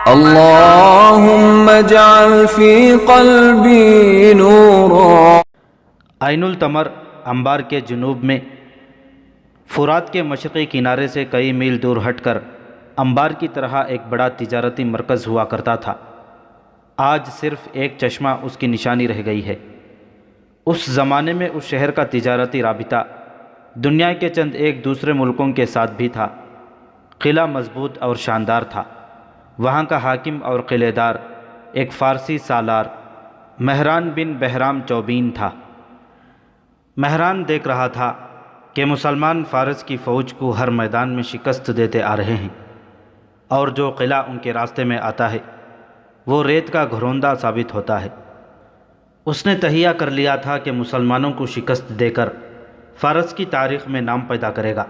اللهم اجعل في قلبي نورا۔ عین التمر انبار کے جنوب میں فرات کے مشرقی کنارے سے کئی میل دور ہٹ کر انبار کی طرح ایک بڑا تجارتی مرکز ہوا کرتا تھا۔ آج صرف ایک چشمہ اس کی نشانی رہ گئی ہے۔ اس زمانے میں اس شہر کا تجارتی رابطہ دنیا کے چند ایک دوسرے ملکوں کے ساتھ بھی تھا۔ قلعہ مضبوط اور شاندار تھا۔ وہاں کا حاکم اور قلعہ دار ایک فارسی سالار مہران بن بہرام چوبین تھا۔ مہران دیکھ رہا تھا کہ مسلمان فارس کی فوج کو ہر میدان میں شکست دیتے آ رہے ہیں، اور جو قلعہ ان کے راستے میں آتا ہے وہ ریت کا گھروندہ ثابت ہوتا ہے۔ اس نے تہیہ کر لیا تھا کہ مسلمانوں کو شکست دے کر فارس کی تاریخ میں نام پیدا کرے گا۔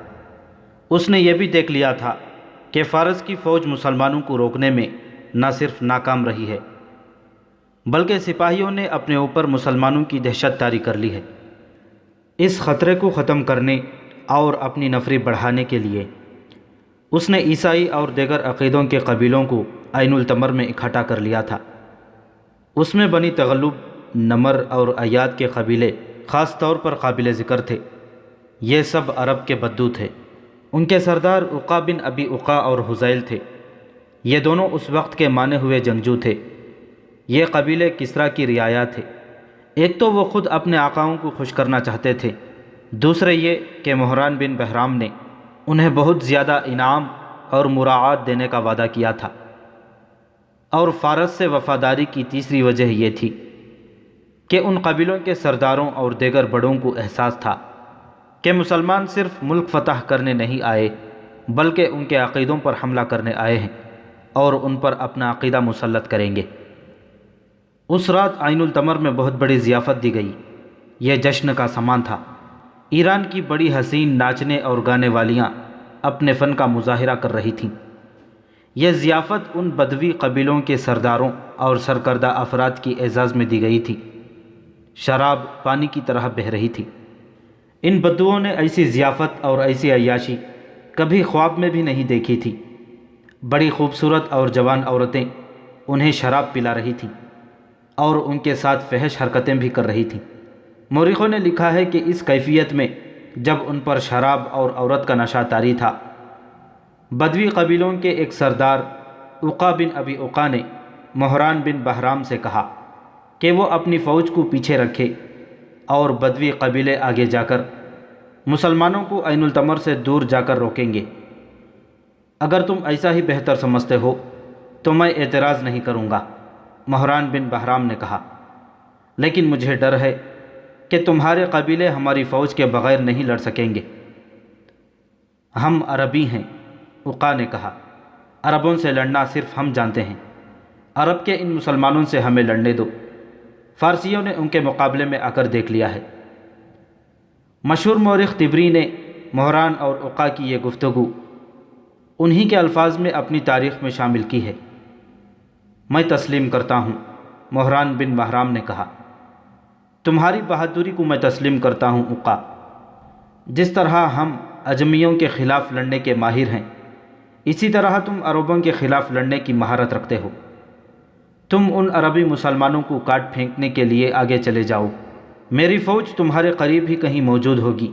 اس نے یہ بھی دیکھ لیا تھا کہ فارس کی فوج مسلمانوں کو روکنے میں نہ صرف ناکام رہی ہے بلکہ سپاہیوں نے اپنے اوپر مسلمانوں کی دہشت طاری کر لی ہے۔ اس خطرے کو ختم کرنے اور اپنی نفری بڑھانے کے لیے اس نے عیسائی اور دیگر عقیدوں کے قبیلوں کو عین التمر میں اکٹھا کر لیا تھا۔ اس میں بنی تغلب، نمر اور ایاد کے قبیلے خاص طور پر قابل ذکر تھے۔ یہ سب عرب کے بدو تھے۔ ان کے سردار عقا بن ابی عقا اور حذیل تھے۔ یہ دونوں اس وقت کے مانے ہوئے جنگجو تھے۔ یہ قبیلے کسریٰ کی رعایا تھے۔ ایک تو وہ خود اپنے آقاؤں کو خوش کرنا چاہتے تھے، دوسرے یہ کہ مہران بن بہرام نے انہیں بہت زیادہ انعام اور مراعات دینے کا وعدہ کیا تھا۔ اور فارس سے وفاداری کی تیسری وجہ یہ تھی کہ ان قبیلوں کے سرداروں اور دیگر بڑوں کو احساس تھا کہ مسلمان صرف ملک فتح کرنے نہیں آئے بلکہ ان کے عقیدوں پر حملہ کرنے آئے ہیں اور ان پر اپنا عقیدہ مسلط کریں گے۔ اس رات عین التمر میں بہت بڑی ضیافت دی گئی۔ یہ جشن کا سامان تھا۔ ایران کی بڑی حسین ناچنے اور گانے والیاں اپنے فن کا مظاہرہ کر رہی تھیں۔ یہ ضیافت ان بدوی قبیلوں کے سرداروں اور سرکردہ افراد کی اعزاز میں دی گئی تھی۔ شراب پانی کی طرح بہہ رہی تھی۔ ان بدوؤں نے ایسی ضیافت اور ایسی عیاشی کبھی خواب میں بھی نہیں دیکھی تھی۔ بڑی خوبصورت اور جوان عورتیں انہیں شراب پلا رہی تھیں اور ان کے ساتھ فحش حرکتیں بھی کر رہی تھیں۔ مورخوں نے لکھا ہے کہ اس کیفیت میں جب ان پر شراب اور عورت کا نشہ طاری تھا، بدوی قبیلوں کے ایک سردار عقا بن ابی عقا نے مہران بن بہرام سے کہا کہ وہ اپنی فوج کو پیچھے رکھے اور بدوی قبیلے آگے جا کر مسلمانوں کو عین التمر سے دور جا کر روکیں گے۔ اگر تم ایسا ہی بہتر سمجھتے ہو تو میں اعتراض نہیں کروں گا، مہران بن بہرام نے کہا، لیکن مجھے ڈر ہے کہ تمہارے قبیلے ہماری فوج کے بغیر نہیں لڑ سکیں گے۔ ہم عربی ہیں، عقا نے کہا۔ عربوں سے لڑنا صرف ہم جانتے ہیں۔ عرب کے ان مسلمانوں سے ہمیں لڑنے دو۔ فارسیوں نے ان کے مقابلے میں آ کر دیکھ لیا ہے۔ مشہور مورخ طبری نے مہران اور عقا کی یہ گفتگو انہی کے الفاظ میں اپنی تاریخ میں شامل کی ہے۔ میں تسلیم کرتا ہوں، مہران بن بہرام نے کہا۔ تمہاری بہادری کو میں تسلیم کرتا ہوں عقا۔ جس طرح ہم اجمیوں کے خلاف لڑنے کے ماہر ہیں، اسی طرح تم عربوں کے خلاف لڑنے کی مہارت رکھتے ہو۔ تم ان عربی مسلمانوں کو کاٹ پھینکنے کے لیے آگے چلے جاؤ۔ میری فوج تمہارے قریب ہی کہیں موجود ہوگی۔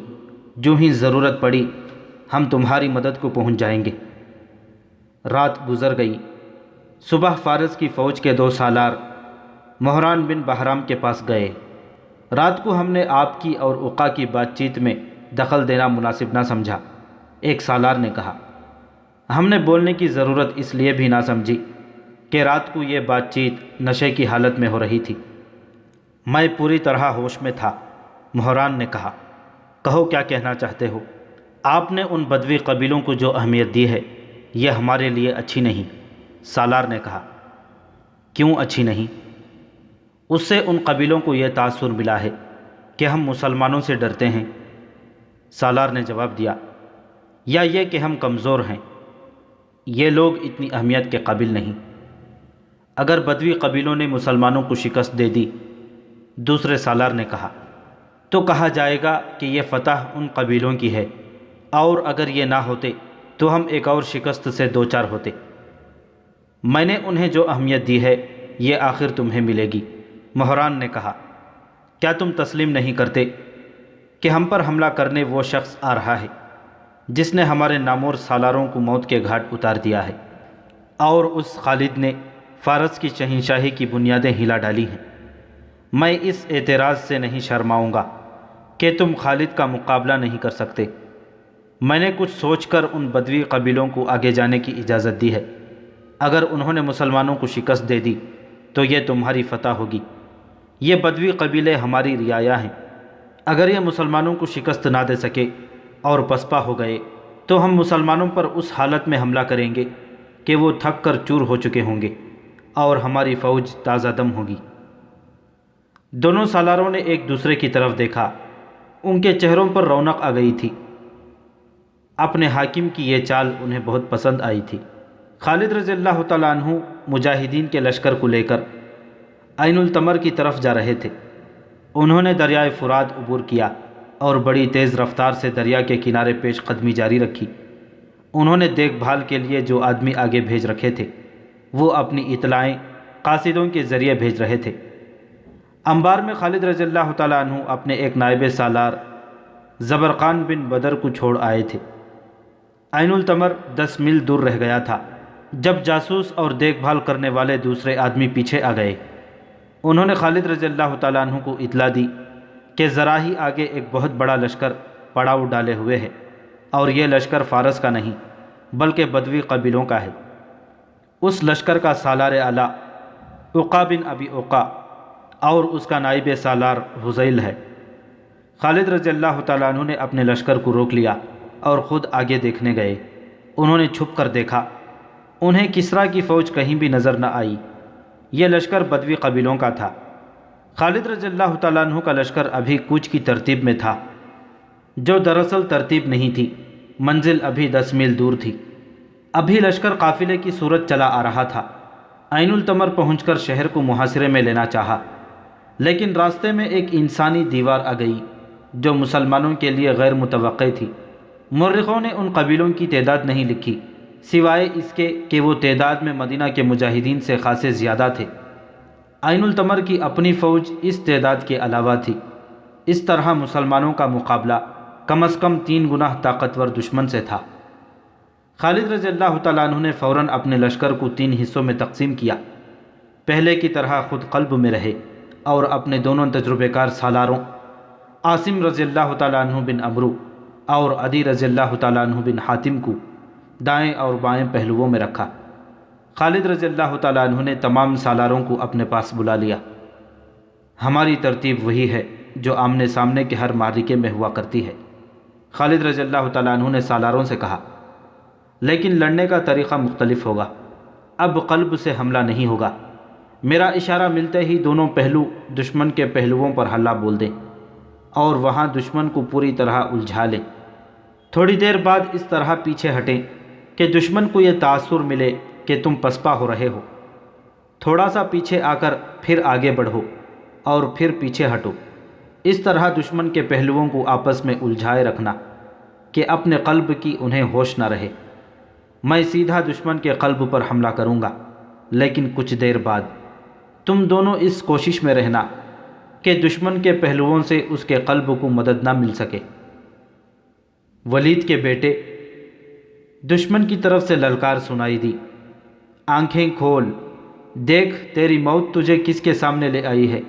جو ہی ضرورت پڑی ہم تمہاری مدد کو پہنچ جائیں گے۔ رات گزر گئی۔ صبح فارس کی فوج کے 2 سالار مہران بن بہرام کے پاس گئے۔ رات کو ہم نے آپ کی اور عقا کی بات چیت میں دخل دینا مناسب نہ سمجھا، ایک سالار نے کہا۔ ہم نے بولنے کی ضرورت اس لیے بھی نہ سمجھی کہ رات کو یہ بات چیت نشے کی حالت میں ہو رہی تھی۔ میں پوری طرح ہوش میں تھا، مہران نے کہا۔ کہو کیا کہنا چاہتے ہو؟ آپ نے ان بدوی قبیلوں کو جو اہمیت دی ہے یہ ہمارے لیے اچھی نہیں، سالار نے کہا۔ کیوں اچھی نہیں؟ اس سے ان قبیلوں کو یہ تاثر ملا ہے کہ ہم مسلمانوں سے ڈرتے ہیں، سالار نے جواب دیا، یا یہ کہ ہم کمزور ہیں۔ یہ لوگ اتنی اہمیت کے قابل نہیں۔ اگر بدوی قبیلوں نے مسلمانوں کو شکست دے دی، دوسرے سالار نے کہا، تو کہا جائے گا کہ یہ فتح ان قبیلوں کی ہے، اور اگر یہ نہ ہوتے تو ہم ایک اور شکست سے دوچار ہوتے۔ میں نے انہیں جو اہمیت دی ہے یہ آخر تمہیں ملے گی۔ مہران نے کہا، کیا تم تسلیم نہیں کرتے کہ ہم پر حملہ کرنے وہ شخص آ رہا ہے جس نے ہمارے نامور سالاروں کو موت کے گھاٹ اتار دیا ہے، اور اس خالد نے فارس کی شہنشاہی کی بنیادیں ہلا ڈالی ہیں۔ میں اس اعتراض سے نہیں شرماؤں گا کہ تم خالد کا مقابلہ نہیں کر سکتے۔ میں نے کچھ سوچ کر ان بدوی قبیلوں کو آگے جانے کی اجازت دی ہے۔ اگر انہوں نے مسلمانوں کو شکست دے دی تو یہ تمہاری فتح ہوگی۔ یہ بدوی قبیلے ہماری رعایا ہیں۔ اگر یہ مسلمانوں کو شکست نہ دے سکے اور پسپا ہو گئے تو ہم مسلمانوں پر اس حالت میں حملہ کریں گے کہ وہ تھک کر چور ہو چکے ہوں گے اور ہماری فوج تازہ دم ہوگی۔ دونوں سالاروں نے ایک دوسرے کی طرف دیکھا۔ ان کے چہروں پر رونق آ گئی تھی۔ اپنے حاکم کی یہ چال انہیں بہت پسند آئی تھی۔ خالد رضی اللہ تعالیٰ عنہ مجاہدین کے لشکر کو لے کر عین التمر کی طرف جا رہے تھے۔ انہوں نے دریائے فرات عبور کیا اور بڑی تیز رفتار سے دریا کے کنارے پیش قدمی جاری رکھی۔ انہوں نے دیکھ بھال کے لیے جو آدمی آگے بھیج رکھے تھے وہ اپنی اطلاعیں قاصدوں کے ذریعے بھیج رہے تھے۔ انبار میں خالد رضی اللہ تعالیٰ عنہ اپنے ایک نائب سالار زبرقان بن بدر کو چھوڑ آئے تھے۔ عین التمر 10 میل دور رہ گیا تھا جب جاسوس اور دیکھ بھال کرنے والے دوسرے آدمی پیچھے آ گئے۔ انہوں نے خالد رضی اللہ تعالیٰ عنہ کو اطلاع دی کہ ذرا ہی آگے ایک بہت بڑا لشکر پڑاؤ ڈالے ہوئے ہے، اور یہ لشکر فارس کا نہیں بلکہ بدوی قبیلوں کا ہے۔ اس لشکر کا سالار اعلیٰ عقا بن ابی عقا اور اس کا نائب سالار حذیل ہے۔ خالد رضی اللہ تعالیٰ عنہ نے اپنے لشکر کو روک لیا اور خود آگے دیکھنے گئے۔ انہوں نے چھپ کر دیکھا۔ انہیں کسریٰ کی فوج کہیں بھی نظر نہ آئی۔ یہ لشکر بدوی قبیلوں کا تھا۔ خالد رضی اللہ تعالیٰ عنہ کا لشکر ابھی کوچ کی ترتیب میں تھا، جو دراصل ترتیب نہیں تھی۔ منزل ابھی 10 میل دور تھی۔ ابھی لشکر قافلے کی صورت چلا آ رہا تھا۔ عین التمر پہنچ کر شہر کو محاصرے میں لینا چاہا، لیکن راستے میں ایک انسانی دیوار آ گئی جو مسلمانوں کے لیے غیر متوقع تھی۔ مورخوں نے ان قبیلوں کی تعداد نہیں لکھی سوائے اس کے کہ وہ تعداد میں مدینہ کے مجاہدین سے خاصے زیادہ تھے۔ عین التمر کی اپنی فوج اس تعداد کے علاوہ تھی۔ اس طرح مسلمانوں کا مقابلہ کم از کم 3 گنا طاقتور دشمن سے تھا۔ خالد رضی اللہ تعالیٰ عنہ نے فوراً اپنے لشکر کو 3 حصوں میں تقسیم کیا۔ پہلے کی طرح خود قلب میں رہے اور اپنے دونوں تجربہ کار سالاروں عاصم رضی اللہ تعالیٰ عنہ بن عمرو اور عدی رضی اللہ تعالیٰ عنہ بن حاتم کو دائیں اور بائیں پہلوؤں میں رکھا۔ خالد رضی اللہ تعالیٰ عنہ نے تمام سالاروں کو اپنے پاس بلا لیا۔ ہماری ترتیب وہی ہے جو آمنے سامنے کے ہر معرکے میں ہوا کرتی ہے، خالد رضی اللہ تعالیٰ عنہ نے سالاروں سے کہا، لیکن لڑنے کا طریقہ مختلف ہوگا۔ اب قلب سے حملہ نہیں ہوگا۔ میرا اشارہ ملتے ہی دونوں پہلو دشمن کے پہلوؤں پر حلہ بول دیں اور وہاں دشمن کو پوری طرح الجھا لیں۔ تھوڑی دیر بعد اس طرح پیچھے ہٹیں کہ دشمن کو یہ تاثر ملے کہ تم پسپا ہو رہے ہو۔ تھوڑا سا پیچھے آ کر پھر آگے بڑھو اور پھر پیچھے ہٹو۔ اس طرح دشمن کے پہلوؤں کو آپس میں الجھائے رکھنا کہ اپنے قلب کی انہیں ہوش نہ رہے۔ میں سیدھا دشمن کے قلب پر حملہ کروں گا، لیکن کچھ دیر بعد تم دونوں اس کوشش میں رہنا کہ دشمن کے پہلوؤں سے اس کے قلب کو مدد نہ مل سکے۔ ولید کے بیٹے، دشمن کی طرف سے للکار سنائی دی، آنکھیں کھول، دیکھ تیری موت تجھے کس کے سامنے لے آئی ہے۔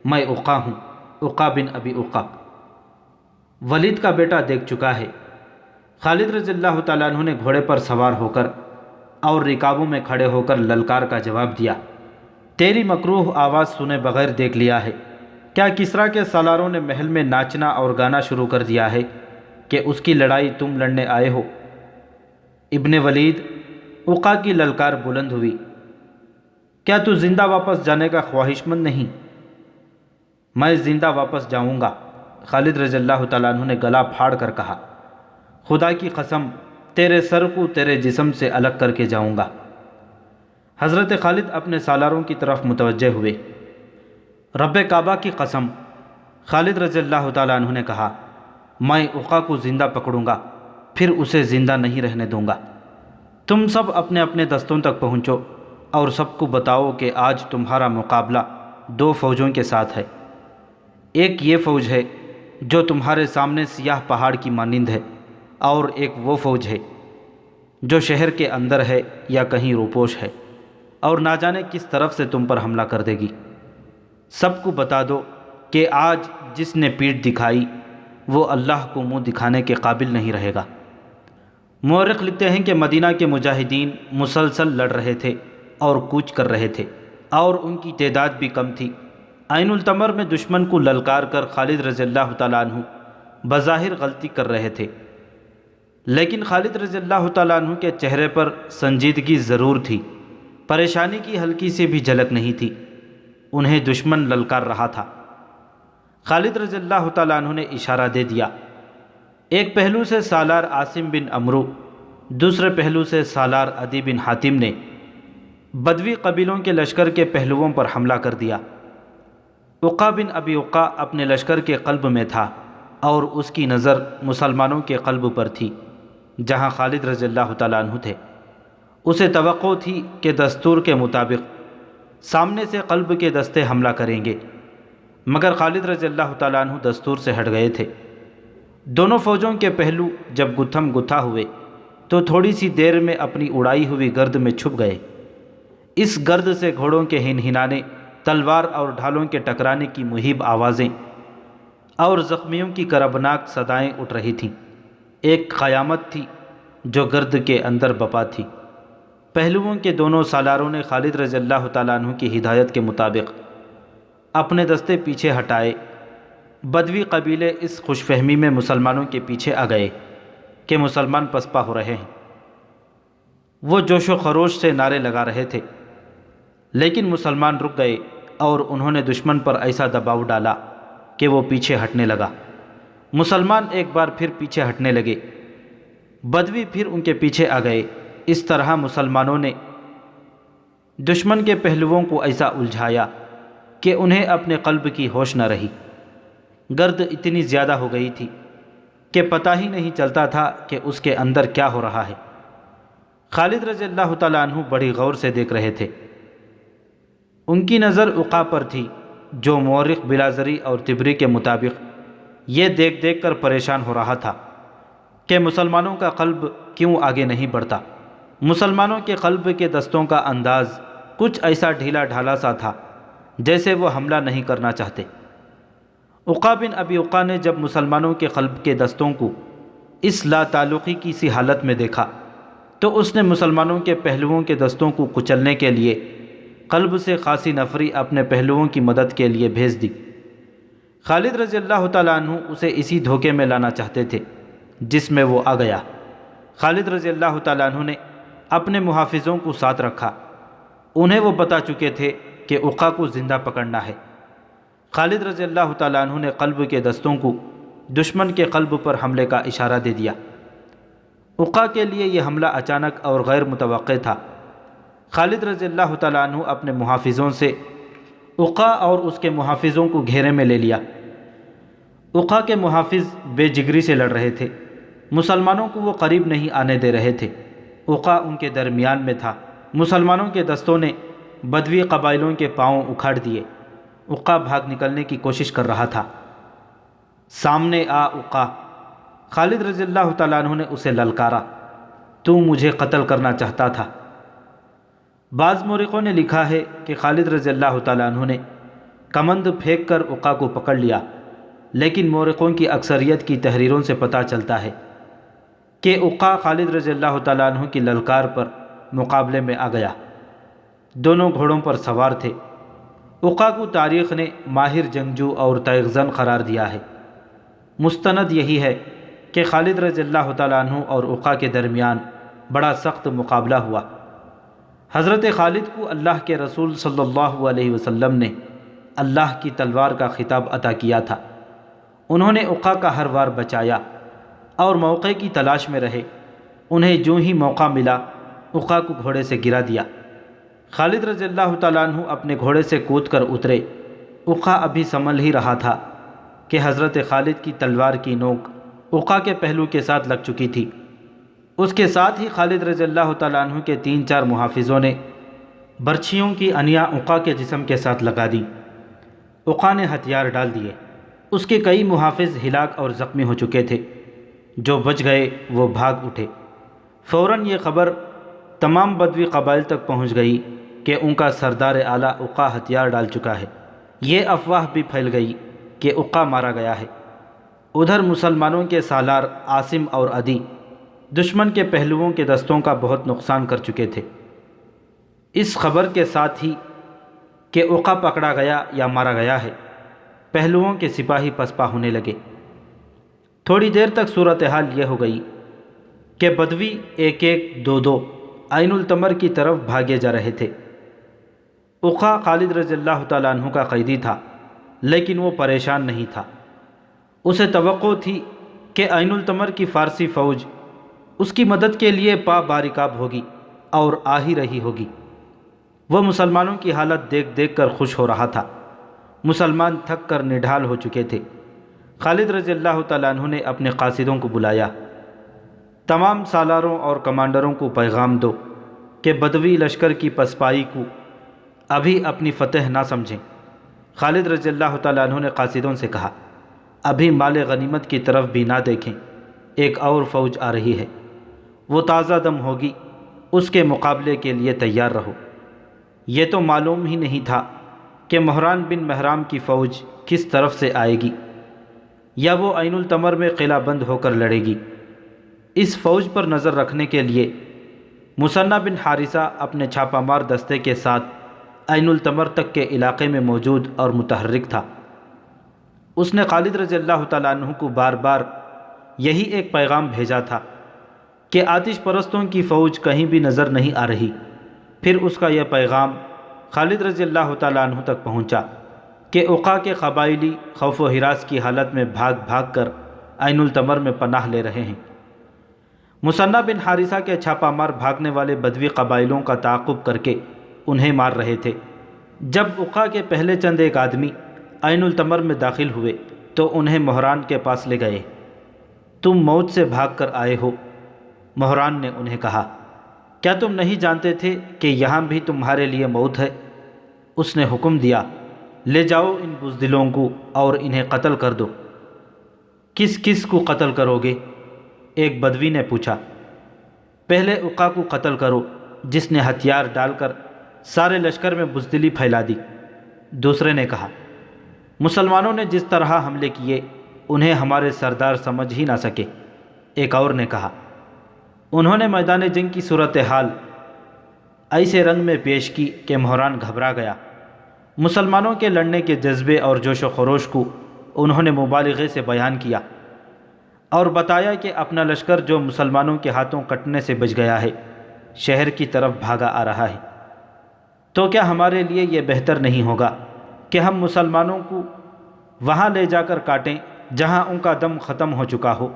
میں عقا ہوں، عقا بن ابی عقا۔ ولید کا بیٹا دیکھ چکا ہے۔ خالد رضی اللہ تعالیٰ عنہ نے گھوڑے پر سوار ہو کر اور رکابوں میں کھڑے ہو کر للکار کا جواب دیا، تیری مکروہ آواز سنے بغیر دیکھ لیا ہے۔ کیا کسریٰ کے سالاروں نے محل میں ناچنا اور گانا شروع کر دیا ہے کہ اس کی لڑائی تم لڑنے آئے ہو؟ ابن ولید، عقا کی للکار بلند ہوئی، کیا تو زندہ واپس جانے کا خواہش مند نہیں؟ میں زندہ واپس جاؤں گا، خالد رضی اللہ تعالیٰ عنہ نے گلا پھاڑ کر کہا، خدا کی قسم تیرے سر کو تیرے جسم سے الگ کر کے جاؤں گا۔ حضرت خالد اپنے سالاروں کی طرف متوجہ ہوئے۔ رب کعبہ کی قسم، خالد رضی اللہ تعالیٰ عنہ نے کہا، میں عقا کو زندہ پکڑوں گا، پھر اسے زندہ نہیں رہنے دوں گا۔ تم سب اپنے اپنے دستوں تک پہنچو اور سب کو بتاؤ کہ آج تمہارا مقابلہ دو فوجوں کے ساتھ ہے۔ ایک یہ فوج ہے جو تمہارے سامنے سیاہ پہاڑ کی مانند ہے، اور ایک وہ فوج ہے جو شہر کے اندر ہے یا کہیں روپوش ہے، اور نہ جانے کس طرف سے تم پر حملہ کر دے گی۔ سب کو بتا دو کہ آج جس نے پیٹھ دکھائی وہ اللہ کو منہ دکھانے کے قابل نہیں رہے گا۔ مورخ لکھتے ہیں کہ مدینہ کے مجاہدین مسلسل لڑ رہے تھے اور کوچ کر رہے تھے، اور ان کی تعداد بھی کم تھی۔ عین التمر میں دشمن کو للکار کر خالد رضی اللہ تعالیٰ عنہ بظاہر غلطی کر رہے تھے، لیکن خالد رضی اللہ تعالیٰ عنہ کے چہرے پر سنجیدگی ضرور تھی، پریشانی کی ہلکی سی بھی جھلک نہیں تھی۔ انہیں دشمن للکار رہا تھا۔ خالد رضی اللہ تعالیٰ عنہ نے اشارہ دے دیا۔ ایک پہلو سے سالار عاصم بن عمرو، دوسرے پہلو سے سالار عدی بن حاتم نے بدوی قبیلوں کے لشکر کے پہلوؤں پر حملہ کر دیا۔ عقا بن ابی عقا اپنے لشکر کے قلب میں تھا، اور اس کی نظر مسلمانوں کے قلب پر تھی جہاں خالد رضی اللہ تعالیٰ عنہ تھے۔ اسے توقع تھی کہ دستور کے مطابق سامنے سے قلب کے دستے حملہ کریں گے، مگر خالد رضی اللہ تعالیٰ عنہ دستور سے ہٹ گئے تھے۔ دونوں فوجوں کے پہلو جب گتھم گتھا ہوئے تو تھوڑی سی دیر میں اپنی اڑائی ہوئی گرد میں چھپ گئے۔ اس گرد سے گھوڑوں کے ہنہنانے، تلوار اور ڈھالوں کے ٹکرانے کی مہیب آوازیں اور زخمیوں کی کربناک صدائیں اٹھ رہی تھیں۔ ایک قیامت تھی جو گرد کے اندر بپا تھی۔ پہلوؤں کے دونوں سالاروں نے خالد رضی اللہ تعالیٰ عنہ کی ہدایت کے مطابق اپنے دستے پیچھے ہٹائے۔ بدوی قبیلے اس خوش فہمی میں مسلمانوں کے پیچھے آ گئے کہ مسلمان پسپا ہو رہے ہیں۔ وہ جوش و خروش سے نعرے لگا رہے تھے، لیکن مسلمان رک گئے اور انہوں نے دشمن پر ایسا دباؤ ڈالا کہ وہ پیچھے ہٹنے لگا۔ مسلمان ایک بار پھر پیچھے ہٹنے لگے، بدوی پھر ان کے پیچھے آ گئے۔ اس طرح مسلمانوں نے دشمن کے پہلوؤں کو ایسا الجھایا کہ انہیں اپنے قلب کی ہوش نہ رہی۔ گرد اتنی زیادہ ہو گئی تھی کہ پتہ ہی نہیں چلتا تھا کہ اس کے اندر کیا ہو رہا ہے۔ خالد رضی اللہ تعالیٰ عنہ بڑی غور سے دیکھ رہے تھے۔ ان کی نظر عقا پر تھی، جو مورخ بلازری اور طبری کے مطابق یہ دیکھ دیکھ کر پریشان ہو رہا تھا کہ مسلمانوں کا قلب کیوں آگے نہیں بڑھتا۔ مسلمانوں کے قلب کے دستوں کا انداز کچھ ایسا ڈھیلا ڈھالا سا تھا جیسے وہ حملہ نہیں کرنا چاہتے۔ عقا بن ابی عقا نے جب مسلمانوں کے قلب کے دستوں کو اس لا تعلقی کی سی حالت میں دیکھا تو اس نے مسلمانوں کے پہلوؤں کے دستوں کو کچلنے کے لیے قلب سے خاصی نفری اپنے پہلوؤں کی مدد کے لیے بھیج دی۔ خالد رضی اللہ تعالیٰ عنہ اسے اسی دھوکے میں لانا چاہتے تھے جس میں وہ آ گیا۔ خالد رضی اللہ تعالیٰ عنہ نے اپنے محافظوں کو ساتھ رکھا۔ انہیں وہ بتا چکے تھے کہ عقا کو زندہ پکڑنا ہے۔ خالد رضی اللہ تعالیٰ عنہ نے قلب کے دستوں کو دشمن کے قلب پر حملے کا اشارہ دے دیا۔ عقا کے لیے یہ حملہ اچانک اور غیر متوقع تھا۔ خالد رضی اللہ تعالیٰ عنہ اپنے محافظوں سے عقا اور اس کے محافظوں کو گھیرے میں لے لیا۔ عقا کے محافظ بے جگری سے لڑ رہے تھے، مسلمانوں کو وہ قریب نہیں آنے دے رہے تھے۔ عقا ان کے درمیان میں تھا۔ مسلمانوں کے دستوں نے بدوی قبائلوں کے پاؤں اکھاڑ دیے۔ عقا بھاگ نکلنے کی کوشش کر رہا تھا۔ سامنے آ عقا! خالد رضی اللہ تعالیٰ عنہ نے اسے للکارا، تو مجھے قتل کرنا چاہتا تھا۔ بعض مورخوں نے لکھا ہے کہ خالد رضی اللہ تعالیٰ عنہ نے کمند پھینک کر عقا کو پکڑ لیا، لیکن مورخوں کی اکثریت کی تحریروں سے پتہ چلتا ہے کہ عقا خالد رضی اللہ تعالیٰ عنہ کی للکار پر مقابلے میں آ گیا۔ دونوں گھوڑوں پر سوار تھے۔ عقا کو تاریخ نے ماہر جنگجو اور تیغ زن قرار دیا ہے۔ مستند یہی ہے کہ خالد رضی اللہ تعالیٰ عنہ اور عقا کے درمیان بڑا سخت مقابلہ ہوا۔ حضرت خالد کو اللہ کے رسول صلی اللہ علیہ وسلم نے اللہ کی تلوار کا خطاب عطا کیا تھا۔ انہوں نے عقا کا ہر وار بچایا اور موقع کی تلاش میں رہے۔ انہیں جو ہی موقع ملا عقا کو گھوڑے سے گرا دیا۔ خالد رضی اللہ تعالیٰ عنہ اپنے گھوڑے سے کود کر اترے۔ عقا ابھی سنبھل ہی رہا تھا کہ حضرت خالد کی تلوار کی نوک عقا کے پہلو کے ساتھ لگ چکی تھی۔ اس کے ساتھ ہی خالد رضی اللہ تعالیٰ عنہ کے 3-4 محافظوں نے برچھیوں کی انیا عقا کے جسم کے ساتھ لگا دیں۔ عقا نے ہتھیار ڈال دیے۔ اس کے کئی محافظ ہلاک اور زخمی ہو چکے تھے، جو بچ گئے وہ بھاگ اٹھے۔ فوراً یہ خبر تمام بدوی قبائل تک پہنچ گئی کہ ان کا سردار اعلیٰ عقا ہتھیار ڈال چکا ہے۔ یہ افواہ بھی پھیل گئی کہ عقا مارا گیا ہے۔ ادھر مسلمانوں کے سالار عاصم اور عدی دشمن کے پہلوؤں کے دستوں کا بہت نقصان کر چکے تھے۔ اس خبر کے ساتھ ہی کہ عقا پکڑا گیا یا مارا گیا ہے، پہلوؤں کے سپاہی پسپا ہونے لگے۔ تھوڑی دیر تک صورتحال یہ ہو گئی کہ بدوی ایک ایک دو دو عین التمر کی طرف بھاگے جا رہے تھے۔ عقا خالد رضی اللہ تعالیٰ عنہ کا قیدی تھا، لیکن وہ پریشان نہیں تھا۔ اسے توقع تھی کہ عین التمر کی فارسی فوج اس کی مدد کے لیے پا بارکاب ہوگی اور آ ہی رہی ہوگی۔ وہ مسلمانوں کی حالت دیکھ دیکھ کر خوش ہو رہا تھا۔ مسلمان تھک کر نڈھال ہو چکے تھے۔ خالد رضی اللہ تعالیٰ عنہ نے اپنے قاصدوں کو بلایا۔ تمام سالاروں اور کمانڈروں کو پیغام دو کہ بدوی لشکر کی پسپائی کو ابھی اپنی فتح نہ سمجھیں۔ خالد رضی اللہ تعالیٰ عنہ نے قاصدوں سے کہا، ابھی مال غنیمت کی طرف بھی نہ دیکھیں، ایک اور فوج آ رہی ہے، وہ تازہ دم ہوگی، اس کے مقابلے کے لیے تیار رہو۔ یہ تو معلوم ہی نہیں تھا کہ مہران بن مہرام کی فوج کس طرف سے آئے گی، یا وہ عین التمر میں قلعہ بند ہو کر لڑے گی۔ اس فوج پر نظر رکھنے کے لیے مثنی بن حارثہ اپنے چھاپہ مار دستے کے ساتھ عین التمر تک کے علاقے میں موجود اور متحرک تھا۔ اس نے خالد رضی اللہ تعالیٰ عنہ کو بار بار یہی ایک پیغام بھیجا تھا کہ آتش پرستوں کی فوج کہیں بھی نظر نہیں آ رہی۔ پھر اس کا یہ پیغام خالد رضی اللہ تعالیٰ عنہ تک پہنچا کہ عقا کے قبائلی خوف و ہراس کی حالت میں بھاگ بھاگ کر عین التمر میں پناہ لے رہے ہیں۔ مثنی بن حارثہ کے چھاپہ مار بھاگنے والے بدوی قبائلوں کا تعاقب کر کے انہیں مار رہے تھے۔ جب عقا کے پہلے چند ایک آدمی عین التمر میں داخل ہوئے تو انہیں مہران کے پاس لے گئے۔ تم موت سے بھاگ کر آئے ہو، مہران نے انہیں کہا۔ کیا تم نہیں جانتے تھے کہ یہاں بھی تمہارے لیے موت ہے؟ اس نے حکم دیا، لے جاؤ ان بزدلوں کو اور انہیں قتل کر دو۔ کس کس کو قتل کرو گے؟ ایک بدوی نے پوچھا۔ پہلے عقا کو قتل کرو، جس نے ہتھیار ڈال کر سارے لشکر میں بزدلی پھیلا دی، دوسرے نے کہا۔ مسلمانوں نے جس طرح حملے کیے انہیں ہمارے سردار سمجھ ہی نہ سکے، ایک اور نے کہا۔ انہوں نے میدان جنگ کی صورتحال ایسے رنگ میں پیش کی کہ مہران گھبرا گیا۔ مسلمانوں کے لڑنے کے جذبے اور جوش و خروش کو انہوں نے مبالغے سے بیان کیا اور بتایا کہ اپنا لشکر جو مسلمانوں کے ہاتھوں کٹنے سے بچ گیا ہے، شہر کی طرف بھاگا آ رہا ہے۔ تو کیا ہمارے لیے یہ بہتر نہیں ہوگا کہ ہم مسلمانوں کو وہاں لے جا کر کاٹیں جہاں ان کا دم ختم ہو چکا ہو؟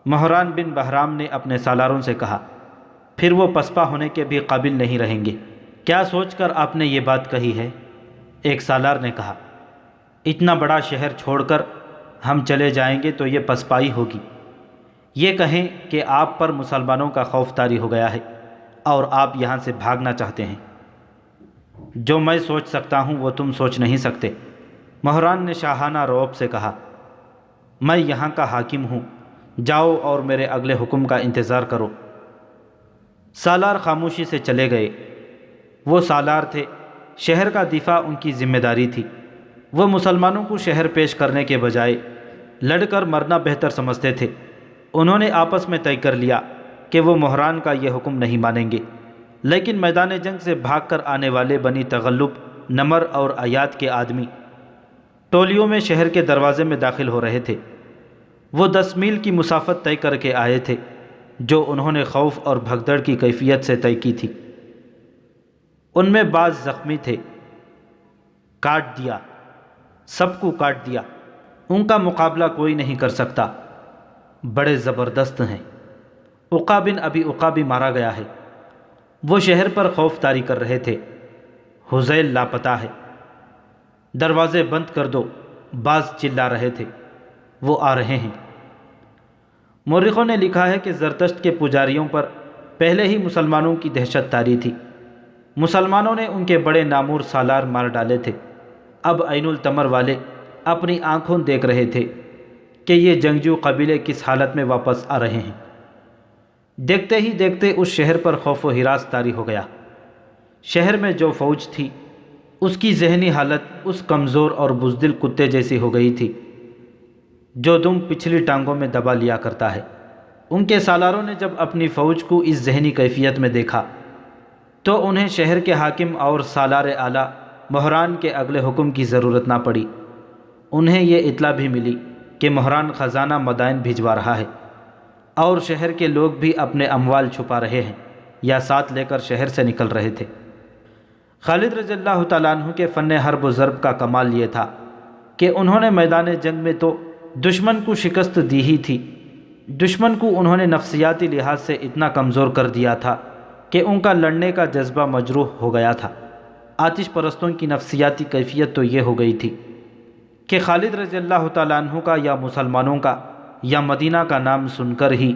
مہران بن بہرام نے اپنے سالاروں سے کہا، پھر وہ پسپا ہونے کے بھی قابل نہیں رہیں گے۔ کیا سوچ کر آپ نے یہ بات کہی ہے؟ ایک سالار نے کہا، اتنا بڑا شہر چھوڑ کر ہم چلے جائیں گے تو یہ پسپائی ہوگی۔ یہ کہیں کہ آپ پر مسلمانوں کا خوف طاری ہو گیا ہے اور آپ یہاں سے بھاگنا چاہتے ہیں۔ جو میں سوچ سکتا ہوں وہ تم سوچ نہیں سکتے، مہران نے شاہانہ رعب سے کہا۔ میں یہاں کا حاکم ہوں، جاؤ اور میرے اگلے حکم کا انتظار کرو۔ سالار خاموشی سے چلے گئے۔ وہ سالار تھے، شہر کا دفاع ان کی ذمہ داری تھی۔ وہ مسلمانوں کو شہر پیش کرنے کے بجائے لڑ کر مرنا بہتر سمجھتے تھے۔ انہوں نے آپس میں طے کر لیا کہ وہ مہران کا یہ حکم نہیں مانیں گے، لیکن میدان جنگ سے بھاگ کر آنے والے بنی تغلب، نمر اور ایاد کے آدمی ٹولیوں میں شہر کے دروازے میں داخل ہو رہے تھے۔ وہ 10 میل کی مسافت طے کر کے آئے تھے، جو انہوں نے خوف اور بھگدڑ کی کیفیت سے طے کی تھی۔ ان میں بعض زخمی تھے، کاٹ دیا، سب کو کاٹ دیا، ان کا مقابلہ کوئی نہیں کر سکتا، بڑے زبردست ہیں۔ عقا بن ابی عقا بھی مارا گیا ہے۔ وہ شہر پر خوف طاری کر رہے تھے۔ حذیل لاپتہ ہے، دروازے بند کر دو، بعض چلا رہے تھے، وہ آ رہے ہیں۔ مورخوں نے لکھا ہے کہ زرتشت کے پجاریوں پر پہلے ہی مسلمانوں کی دہشت طاری تھی۔ مسلمانوں نے ان کے بڑے نامور سالار مار ڈالے تھے۔ اب عین التمر والے اپنی آنکھوں دیکھ رہے تھے کہ یہ جنگجو قبیلے کس حالت میں واپس آ رہے ہیں۔ دیکھتے ہی دیکھتے اس شہر پر خوف و ہراس طاری ہو گیا۔ شہر میں جو فوج تھی اس کی ذہنی حالت اس کمزور اور بزدل کتے جیسی ہو گئی تھی جو دم پچھلی ٹانگوں میں دبا لیا کرتا ہے۔ ان کے سالاروں نے جب اپنی فوج کو اس ذہنی کیفیت میں دیکھا تو انہیں شہر کے حاکم اور سالار اعلیٰ مہران کے اگلے حکم کی ضرورت نہ پڑی۔ انہیں یہ اطلاع بھی ملی کہ مہران خزانہ مدائن بھجوا رہا ہے اور شہر کے لوگ بھی اپنے اموال چھپا رہے ہیں یا ساتھ لے کر شہر سے نکل رہے تھے۔ خالد رضی اللہ تعالیٰ عنہ کے فن حرب و ضرب کا کمال یہ تھا کہ انہوں نے میدان جنگ میں تو دشمن کو شکست دی ہی تھی، دشمن کو انہوں نے نفسیاتی لحاظ سے اتنا کمزور کر دیا تھا کہ ان کا لڑنے کا جذبہ مجروح ہو گیا تھا۔ آتش پرستوں کی نفسیاتی کیفیت تو یہ ہو گئی تھی کہ خالد رضی اللہ تعالیٰ عنہ کا یا مسلمانوں کا یا مدینہ کا نام سن کر ہی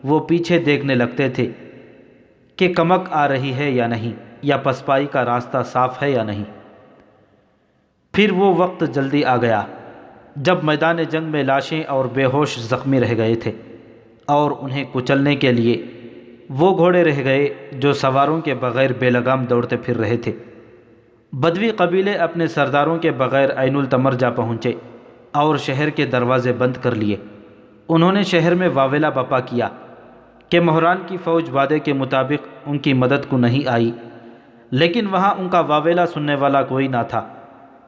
وہ پیچھے دیکھنے لگتے تھے کہ کمک آ رہی ہے یا نہیں، یا پسپائی کا راستہ صاف ہے یا نہیں۔ پھر وہ وقت جلدی آ گیا جب میدان جنگ میں لاشیں اور بے ہوش زخمی رہ گئے تھے اور انہیں کچلنے کے لیے وہ گھوڑے رہ گئے جو سواروں کے بغیر بے لگام دوڑتے پھر رہے تھے۔ بدوی قبیلے اپنے سرداروں کے بغیر عین التمر جا پہنچے اور شہر کے دروازے بند کر لیے۔ انہوں نے شہر میں واویلا بپا کیا کہ مہران کی فوج وعدے کے مطابق ان کی مدد کو نہیں آئی، لیکن وہاں ان کا واویلا سننے والا کوئی نہ تھا۔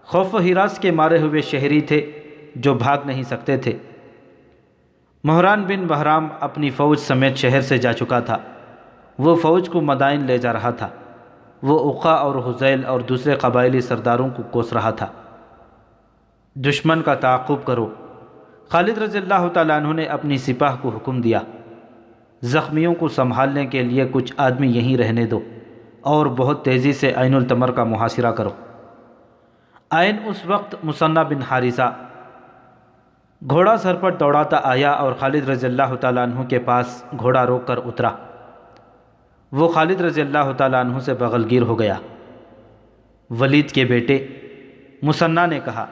خوف و ہراس کے مارے ہوئے شہری تھے جو بھاگ نہیں سکتے تھے۔ مہران بن بہرام اپنی فوج سمیت شہر سے جا چکا تھا۔ وہ فوج کو مدائن لے جا رہا تھا۔ وہ عقا اور حذیل اور دوسرے قبائلی سرداروں کو کوس رہا تھا۔ دشمن کا تعاقب کرو۔ خالد رضی اللہ تعالیٰ عنہ نے اپنی سپاہ کو حکم دیا، زخمیوں کو سنبھالنے کے لیے کچھ آدمی یہیں رہنے دو اور بہت تیزی سے عین التمر کا محاصرہ کرو۔ عین اس وقت مثنہ بن حارثہ گھوڑا سر پر دوڑاتا آیا اور خالد رضی اللہ تعالیٰ عنہ کے پاس گھوڑا روک کر اترا۔ وہ خالد رضی اللہ تعالیٰ عنہ سے بغلگیر ہو گیا۔ ولید کے بیٹے مثنہ نے کہا،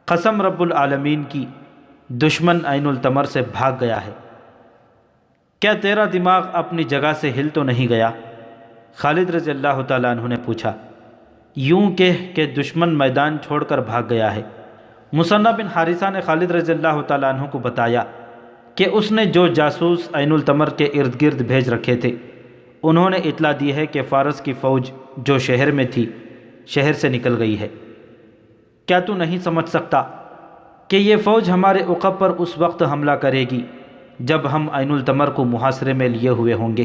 قسم رب العالمین کی، دشمن عین التمر سے بھاگ گیا ہے۔ کیا تیرا دماغ اپنی جگہ سے ہل تو نہیں گیا؟ خالد رضی اللہ تعالیٰ عنہ نے پوچھا۔ یوں کہ دشمن میدان چھوڑ کر بھاگ گیا ہے۔ مثنہ بن حارثہ نے خالد رضی اللہ تعالیٰ عنہ کو بتایا کہ اس نے جو جاسوس عین التمر کے ارد گرد بھیج رکھے تھے انہوں نے اطلاع دی ہے کہ فارس کی فوج جو شہر میں تھی شہر سے نکل گئی ہے۔ کیا تو نہیں سمجھ سکتا کہ یہ فوج ہمارے عقب پر اس وقت حملہ کرے گی جب ہم عین التمر کو محاصرے میں لیے ہوئے ہوں گے؟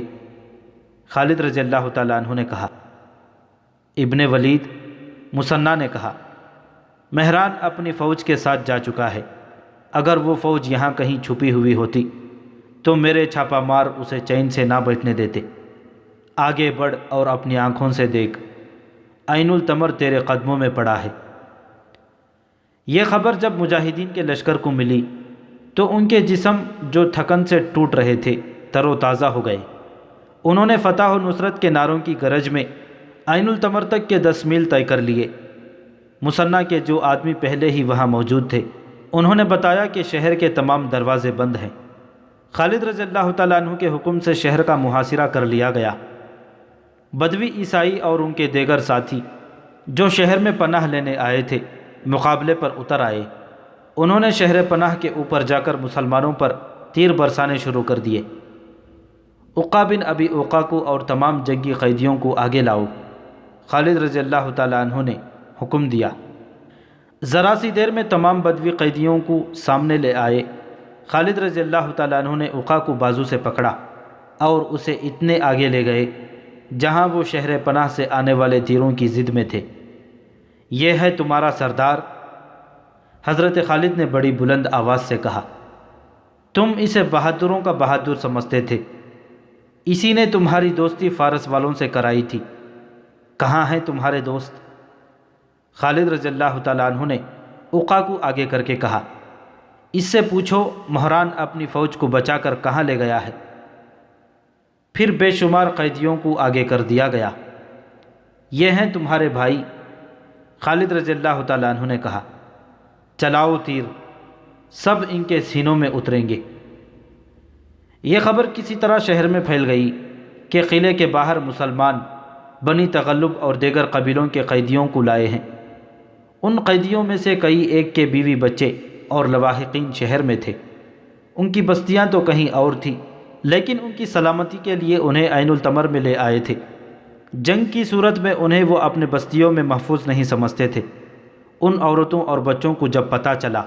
خالد رضی اللہ تعالیٰ عنہ نے کہا۔ ابن ولید مثنہ نے کہا، مہران اپنی فوج کے ساتھ جا چکا ہے۔ اگر وہ فوج یہاں کہیں چھپی ہوئی ہوتی تو میرے چھاپا مار اسے چین سے نہ بیٹھنے دیتے۔ آگے بڑھ اور اپنی آنکھوں سے دیکھ، عین التمر تیرے قدموں میں پڑا ہے۔ یہ خبر جب مجاہدین کے لشکر کو ملی تو ان کے جسم جو تھکن سے ٹوٹ رہے تھے تر و تازہ ہو گئے۔ انہوں نے فتح و نصرت کے نعروں کی گرج میں عین التمر تک کے 10 میل طے کر لیے۔ مثنہ کے جو آدمی پہلے ہی وہاں موجود تھے انہوں نے بتایا کہ شہر کے تمام دروازے بند ہیں۔ خالد رضی اللہ تعالیٰ عنہ کے حکم سے شہر کا محاصرہ کر لیا گیا۔ بدوی عیسائی اور ان کے دیگر ساتھی جو شہر میں پناہ لینے آئے تھے مقابلے پر اتر آئے۔ انہوں نے شہر پناہ کے اوپر جا کر مسلمانوں پر تیر برسانے شروع کر دیے۔ عقا بن ابی عقا کو اور تمام جنگی قیدیوں کو آگے لاؤ۔ خالد رضی اللہ تعالیٰ عنہ نے حکم دیا۔ ذرا سی دیر میں تمام بدوی قیدیوں کو سامنے لے آئے۔ خالد رضی اللہ تعالیٰ عنہ نے عقا کو بازو سے پکڑا اور اسے اتنے آگے لے گئے جہاں وہ شہر پناہ سے آنے والے تیروں کی زد میں تھے۔ یہ ہے تمہارا سردار؟ حضرت خالد نے بڑی بلند آواز سے کہا۔ تم اسے بہادروں کا بہادر سمجھتے تھے، اسی نے تمہاری دوستی فارس والوں سے کرائی تھی۔ کہاں ہیں تمہارے دوست؟ خالد رضی اللہ تعالیٰ عنہ نے عقا کو آگے کر کے کہا، اس سے پوچھو مہران اپنی فوج کو بچا کر کہاں لے گیا ہے۔ پھر بے شمار قیدیوں کو آگے کر دیا گیا۔ یہ ہیں تمہارے بھائی۔ خالد رضی اللہ تعالیٰ عنہ نے کہا، چلاؤ تیر، سب ان کے سینوں میں اتریں گے۔ یہ خبر کسی طرح شہر میں پھیل گئی کہ قلعے کے باہر مسلمان بنی تغلب اور دیگر قبیلوں کے قیدیوں کو لائے ہیں۔ ان قیدیوں میں سے کئی ایک کے بیوی بچے اور لواحقین شہر میں تھے۔ ان کی بستیاں تو کہیں اور تھیں، لیکن ان کی سلامتی کے لیے انہیں عین التمر میں لے آئے تھے۔ جنگ کی صورت میں انہیں وہ اپنے بستیوں میں محفوظ نہیں سمجھتے تھے۔ ان عورتوں اور بچوں کو جب پتہ چلا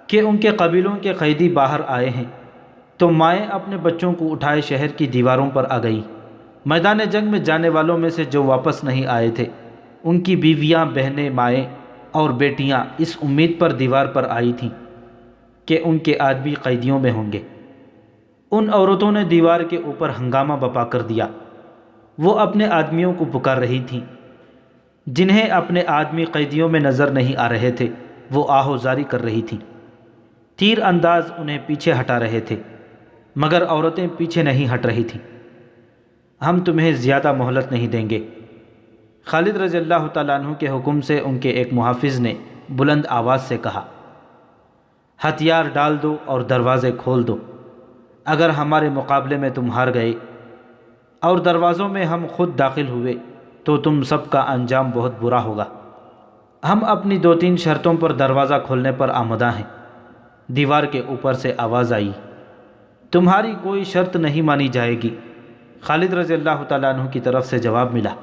کہ ان کے قبیلوں کے قیدی باہر آئے ہیں تو مائیں اپنے بچوں کو اٹھائے شہر کی دیواروں پر آ گئیں۔ میدان جنگ میں جانے والوں میں سے جو واپس نہیں آئے تھے، ان کی بیویاں، بہنیں، مائیں اور بیٹیاں اس امید پر دیوار پر آئی تھیں کہ ان کے آدمی قیدیوں میں ہوں گے۔ ان عورتوں نے دیوار کے اوپر ہنگامہ بپا کر دیا۔ وہ اپنے آدمیوں کو پکار رہی تھیں۔ جنہیں اپنے آدمی قیدیوں میں نظر نہیں آ رہے تھے، وہ آہوزاری کر رہی تھیں۔ تیر انداز انہیں پیچھے ہٹا رہے تھے، مگر عورتیں پیچھے نہیں ہٹ رہی تھیں۔ ہم تمہیں زیادہ مہلت نہیں دیں گے۔ خالد رضی اللہ تعالیٰ عنہ کے حکم سے ان کے ایک محافظ نے بلند آواز سے کہا، ہتھیار ڈال دو اور دروازے کھول دو۔ اگر ہمارے مقابلے میں تم ہار گئے اور دروازوں میں ہم خود داخل ہوئے تو تم سب کا انجام بہت برا ہوگا۔ ہم اپنی 2-3 شرطوں پر دروازہ کھولنے پر آمادہ ہیں۔ دیوار کے اوپر سے آواز آئی، تمہاری کوئی شرط نہیں مانی جائے گی۔ خالد رضی اللہ تعالیٰ عنہ کی طرف سے جواب ملا،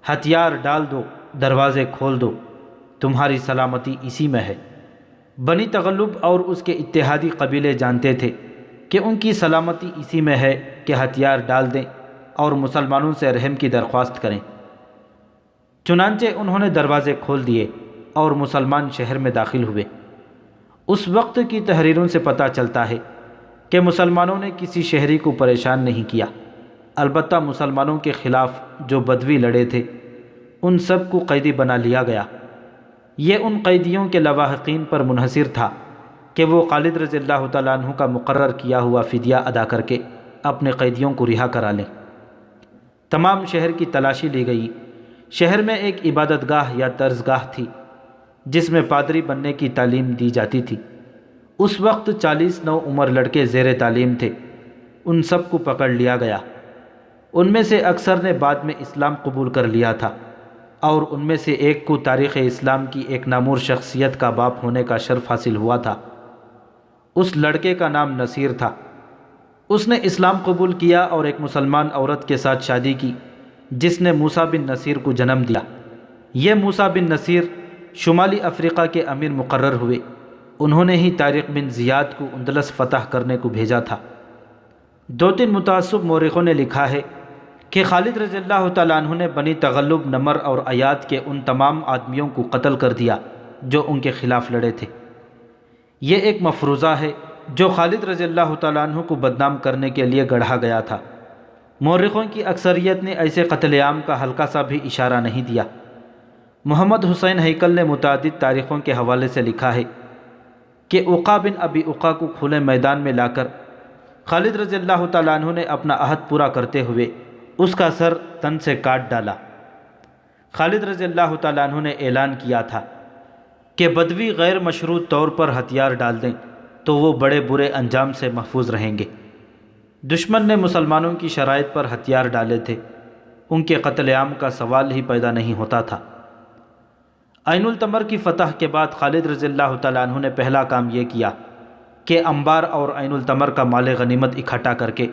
ہتھیار ڈال دو، دروازے کھول دو، تمہاری سلامتی اسی میں ہے۔ بنی تغلب اور اس کے اتحادی قبیلے جانتے تھے کہ ان کی سلامتی اسی میں ہے کہ ہتھیار ڈال دیں اور مسلمانوں سے رحم کی درخواست کریں۔ چنانچہ انہوں نے دروازے کھول دیے اور مسلمان شہر میں داخل ہوئے۔ اس وقت کی تحریروں سے پتہ چلتا ہے کہ مسلمانوں نے کسی شہری کو پریشان نہیں کیا، البتہ مسلمانوں کے خلاف جو بدوی لڑے تھے ان سب کو قیدی بنا لیا گیا۔ یہ ان قیدیوں کے لواحقین پر منحصر تھا کہ وہ خالد رضی اللہ تعالیٰ عنہ کا مقرر کیا ہوا فدیہ ادا کر کے اپنے قیدیوں کو رہا کرا لیں۔ تمام شہر کی تلاشی لی گئی۔ شہر میں ایک عبادت گاہ یا درسگاہ تھی جس میں پادری بننے کی تعلیم دی جاتی تھی۔ اس وقت 40 نو عمر لڑکے زیر تعلیم تھے۔ ان سب کو پکڑ لیا گیا۔ ان میں سے اکثر نے بعد میں اسلام قبول کر لیا تھا، اور ان میں سے ایک کو تاریخ اسلام کی ایک نامور شخصیت کا باپ ہونے کا شرف حاصل ہوا تھا۔ اس لڑکے کا نام نصیر تھا۔ اس نے اسلام قبول کیا اور ایک مسلمان عورت کے ساتھ شادی کی جس نے موسیٰ بن نصیر کو جنم دیا۔ یہ موسیٰ بن نصیر شمالی افریقہ کے امیر مقرر ہوئے۔ انہوں نے ہی طارق بن زیاد کو اندلس فتح کرنے کو بھیجا تھا۔ 2-3 متعصب مورخوں نے لکھا ہے کہ خالد رضی اللہ تعالیٰ عنہ نے بنی تغلب، نمر اور ایاد کے ان تمام آدمیوں کو قتل کر دیا جو ان کے خلاف لڑے تھے۔ یہ ایک مفروضہ ہے جو خالد رضی اللہ تعالیٰ عنہ کو بدنام کرنے کے لیے گڑھا گیا تھا۔ مورخوں کی اکثریت نے ایسے قتل عام کا ہلکا سا بھی اشارہ نہیں دیا۔ محمد حسین ہیکل نے متعدد تاریخوں کے حوالے سے لکھا ہے کہ عقا بن ابی عقا کو کھلے میدان میں لا کر خالد رضی اللہ تعالیٰ عنہ نے اپنا عہد پورا کرتے ہوئے اس کا سر تن سے کاٹ ڈالا۔ خالد رضی اللہ تعالیٰ عنہ نے اعلان کیا تھا کہ بدوی غیر مشروط طور پر ہتھیار ڈال دیں تو وہ بڑے برے انجام سے محفوظ رہیں گے۔ دشمن نے مسلمانوں کی شرائط پر ہتھیار ڈالے تھے، ان کے قتل عام کا سوال ہی پیدا نہیں ہوتا تھا۔ عین التمر کی فتح کے بعد خالد رضی اللہ تعالیٰ عنہ نے پہلا کام یہ کیا کہ انبار اور عین التمر کا مال غنیمت اکٹھا کر کے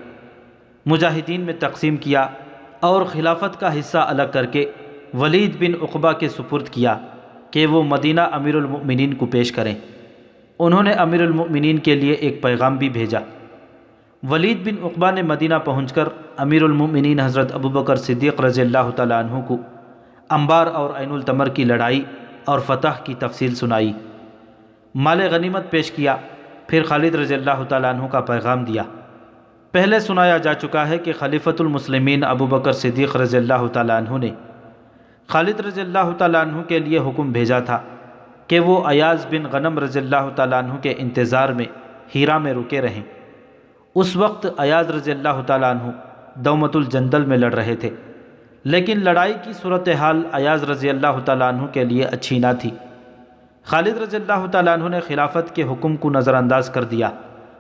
مجاہدین میں تقسیم کیا اور خلافت کا حصہ الگ کر کے ولید بن عقبہ کے سپرد کیا کہ وہ مدینہ امیر المؤمنین کو پیش کریں۔ انہوں نے امیر المؤمنین کے لیے ایک پیغام بھی بھیجا۔ ولید بن عقبہ نے مدینہ پہنچ کر امیر المؤمنین حضرت ابوبکر صدیق رضی اللہ تعالیٰ عنہ کو انبار اور عین التمر کی لڑائی اور فتح کی تفصیل سنائی، مال غنیمت پیش کیا، پھر خالد رضی اللہ تعالیٰ عنہ کا پیغام دیا۔ پہلے سنایا جا چکا ہے کہ خلیفۃ المسلمین ابوبکر صدیق رضی اللہ تعالیٰ عنہ نے خالد رضی اللہ تعالیٰ عنہ کے لیے حکم بھیجا تھا کہ وہ ایاز بن غنم رضی اللہ تعالیٰ عنہ کے انتظار میں ہیرا میں رکے رہیں۔ اس وقت ایاز رضی اللہ تعالیٰ عنہ دومت الجندل میں لڑ رہے تھے، لیکن لڑائی کی صورتحال ایاز رضی اللہ تعالیٰ عنہ کے لیے اچھی نہ تھی۔ خالد رضی اللہ تعالیٰ عنہ نے خلافت کے حکم کو نظر انداز کر دیا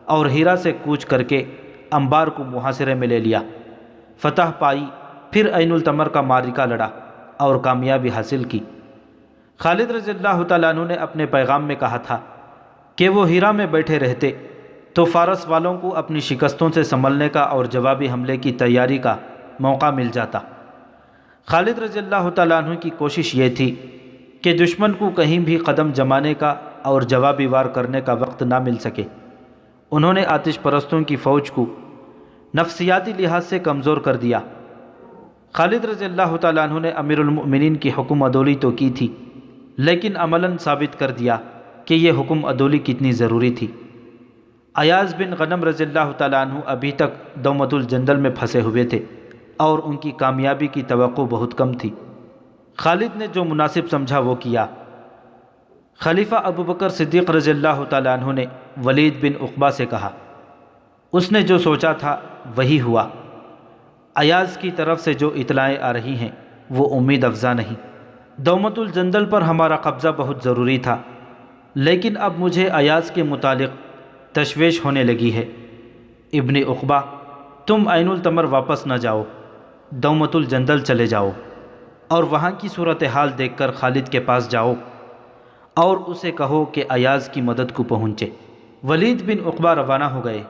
اور ہیرا سے کوچ کر کے انبار کو محاصرے میں لے لیا، فتح پائی، پھر عین التمر کا معرکہ لڑا اور کامیابی حاصل کی۔ خالد رضی اللہ تعالیٰ عنہ نے اپنے پیغام میں کہا تھا کہ وہ ہیرا میں بیٹھے رہتے تو فارس والوں کو اپنی شکستوں سے سنبھلنے کا اور جوابی حملے کی تیاری کا موقع مل جاتا۔ خالد رضی اللہ تعالیٰ عنہ کی کوشش یہ تھی کہ دشمن کو کہیں بھی قدم جمانے کا اور جوابی وار کرنے کا وقت نہ مل سکے۔ انہوں نے آتش پرستوں کی فوج کو نفسیاتی لحاظ سے کمزور کر دیا۔ خالد رضی اللہ تعالیٰ عنہ نے امیر المؤمنین کی حکم عدولی تو کی تھی، لیکن عملاً ثابت کر دیا کہ یہ حکم عدولی کتنی ضروری تھی۔ ایاز بن غنم رضی اللہ تعالیٰ عنہ ابھی تک دومت الجندل میں پھنسے ہوئے تھے اور ان کی کامیابی کی توقع بہت کم تھی۔ خالد نے جو مناسب سمجھا وہ کیا۔ خلیفہ ابوبکر صدیق رضی اللہ تعالیٰ عنہ نے ولید بن عقبہ سے کہا، اس نے جو سوچا تھا وہی ہوا۔ ایاز کی طرف سے جو اطلاعیں آ رہی ہیں وہ امید افزا نہیں۔ دومت الجندل پر ہمارا قبضہ بہت ضروری تھا، لیکن اب مجھے ایاز کے متعلق تشویش ہونے لگی ہے۔ ابن عقبہ، تم عین التمر واپس نہ جاؤ، دومت الجندل چلے جاؤ اور وہاں کی صورتحال دیکھ کر خالد کے پاس جاؤ اور اسے کہو کہ ایاز کی مدد کو پہنچے۔ ولید بن عقبہ روانہ ہو گئے۔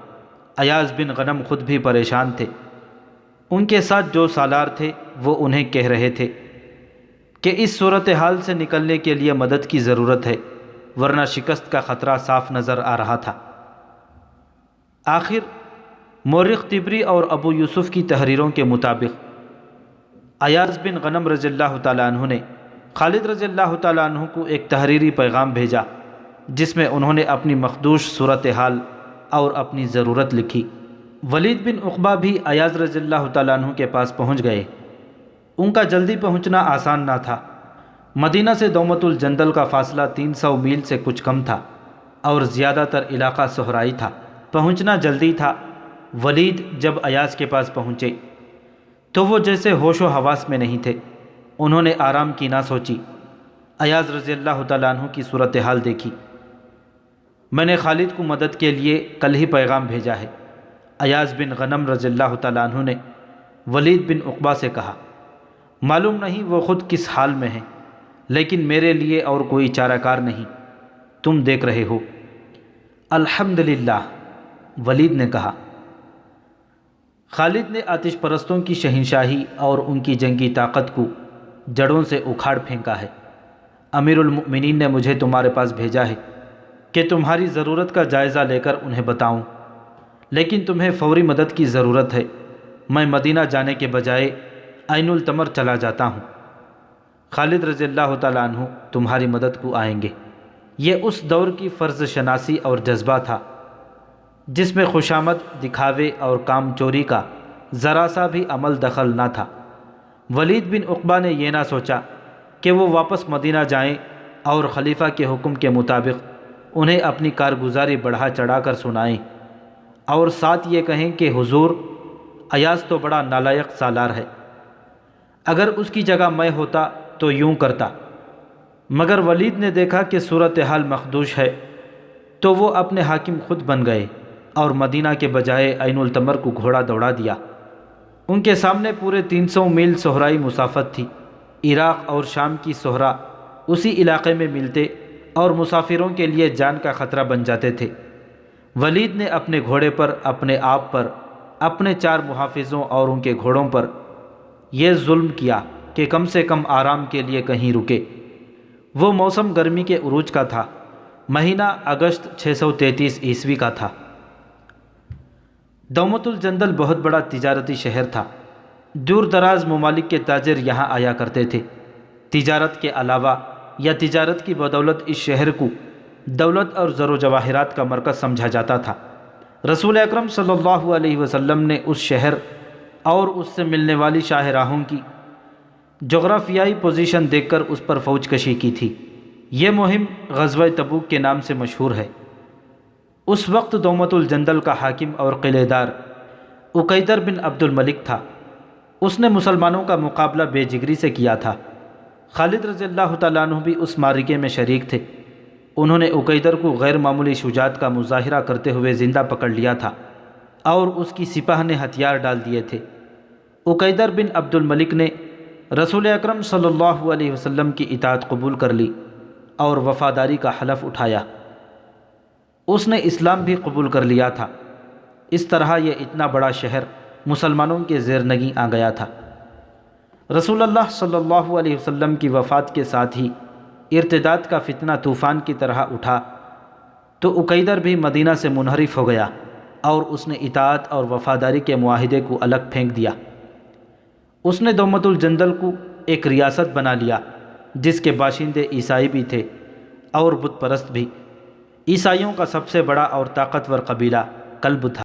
ایاز بن غنم خود بھی پریشان تھے۔ ان کے ساتھ جو سالار تھے وہ انہیں کہہ رہے تھے کہ اس صورتحال سے نکلنے کے لیے مدد کی ضرورت ہے، ورنہ شکست کا خطرہ صاف نظر آ رہا تھا۔ آخر مورخ طبری اور ابو یوسف کی تحریروں کے مطابق ایاز بن غنم رضی اللہ تعالیٰ عنہ نے خالد رضی اللہ تعالیٰ عنہ کو ایک تحریری پیغام بھیجا جس میں انہوں نے اپنی مخدوش صورتحال اور اپنی ضرورت لکھی۔ ولید بن عقبہ بھی ایاز رضی اللہ تعالیٰ عنہ کے پاس پہنچ گئے۔ ان کا جلدی پہنچنا آسان نہ تھا۔ مدینہ سے دومت الجندل کا فاصلہ 300 میل سے کچھ کم تھا اور زیادہ تر علاقہ صحرائی تھا۔ پہنچنا جلدی تھا۔ ولید جب ایاز کے پاس پہنچے تو وہ جیسے ہوش و حواس میں نہیں تھے۔ انہوں نے آرام کی نہ سوچی۔ ایاز رضی اللہ تعالیٰ عنہ کی صورتحال دیکھی۔ میں نے خالد کو مدد کے لیے کل ہی پیغام بھیجا ہے۔ ایاز بن غنم رضی اللہ تعالیٰ عنہ نے ولید بن عقبہ سے کہا، معلوم نہیں وہ خود کس حال میں ہیں، لیکن میرے لیے اور کوئی چارہ کار نہیں، تم دیکھ رہے ہو۔ الحمدللہ، ولید نے کہا۔ خالد نے آتش پرستوں کی شہنشاہی اور ان کی جنگی طاقت کو جڑوں سے اکھاڑ پھینکا ہے۔ امیر المؤمنین نے مجھے تمہارے پاس بھیجا ہے کہ تمہاری ضرورت کا جائزہ لے کر انہیں بتاؤں، لیکن تمہیں فوری مدد کی ضرورت ہے۔ میں مدینہ جانے کے بجائے عین التمر چلا جاتا ہوں۔ خالد رضی اللہ تعالیٰ عنہ تمہاری مدد کو آئیں گے۔ یہ اس دور کی فرض شناسی اور جذبہ تھا جس میں خوشامد، دکھاوے اور کام چوری کا ذرا سا بھی عمل دخل نہ تھا۔ ولید بن عقبہ نے یہ نہ سوچا کہ وہ واپس مدینہ جائیں اور خلیفہ کے حکم کے مطابق انہیں اپنی کارگزاری بڑھا چڑھا کر سنائیں اور ساتھ یہ کہیں کہ حضور، ایاز تو بڑا نالائق سالار ہے، اگر اس کی جگہ میں ہوتا تو یوں کرتا۔ مگر ولید نے دیکھا کہ صورتحال مخدوش ہے تو وہ اپنے حاکم خود بن گئے اور مدینہ کے بجائے عین التمر کو گھوڑا دوڑا دیا۔ ان کے سامنے پورے 300 میل صحرائی مسافت تھی۔ عراق اور شام کی صحرا اسی علاقے میں ملتے اور مسافروں کے لیے جان کا خطرہ بن جاتے تھے۔ ولید نے اپنے گھوڑے پر، اپنے آپ پر، اپنے 4 محافظوں اور ان کے گھوڑوں پر یہ ظلم کیا کہ کم سے کم آرام کے لیے کہیں رکے۔ وہ موسم گرمی کے عروج کا تھا۔ مہینہ اگست 633 عیسوی کا تھا۔ دومت الجندل بہت بڑا تجارتی شہر تھا۔ دور دراز ممالک کے تاجر یہاں آیا کرتے تھے۔ تجارت کے علاوہ یا تجارت کی بدولت اس شہر کو دولت اور زر و جواہرات کا مرکز سمجھا جاتا تھا۔ رسول اکرم صلی اللہ علیہ وسلم نے اس شہر اور اس سے ملنے والی شاہراہوں کی جغرافیائی پوزیشن دیکھ کر اس پر فوج کشی کی تھی۔ یہ مہم غزوہ تبوک کے نام سے مشہور ہے۔ اس وقت دومت الجندل کا حاکم اور قلعے دار عقیدر بن عبد الملک تھا۔ اس نے مسلمانوں کا مقابلہ بے جگری سے کیا تھا۔ خالد رضی اللہ تعالیٰ عنہ بھی اس معرکے میں شریک تھے۔ انہوں نے عقیدر کو غیر معمولی شجاعت کا مظاہرہ کرتے ہوئے زندہ پکڑ لیا تھا اور اس کی سپاہ نے ہتھیار ڈال دیے تھے۔ عقیدر بن عبد الملک نے رسول اکرم صلی اللہ علیہ وسلم کی اطاعت قبول کر لی اور وفاداری کا حلف اٹھایا۔ اس نے اسلام بھی قبول کر لیا تھا۔ اس طرح یہ اتنا بڑا شہر مسلمانوں کے زیرنگیں آ گیا تھا۔ رسول اللہ صلی اللہ علیہ وسلم کی وفات کے ساتھ ہی ارتداد کا فتنہ طوفان کی طرح اٹھا تو عقیدر بھی مدینہ سے منحرف ہو گیا اور اس نے اطاعت اور وفاداری کے معاہدے کو الگ پھینک دیا۔ اس نے دومت الجندل کو ایک ریاست بنا لیا جس کے باشندے عیسائی بھی تھے اور بت پرست بھی۔ عیسائیوں کا سب سے بڑا اور طاقتور قبیلہ کلب تھا۔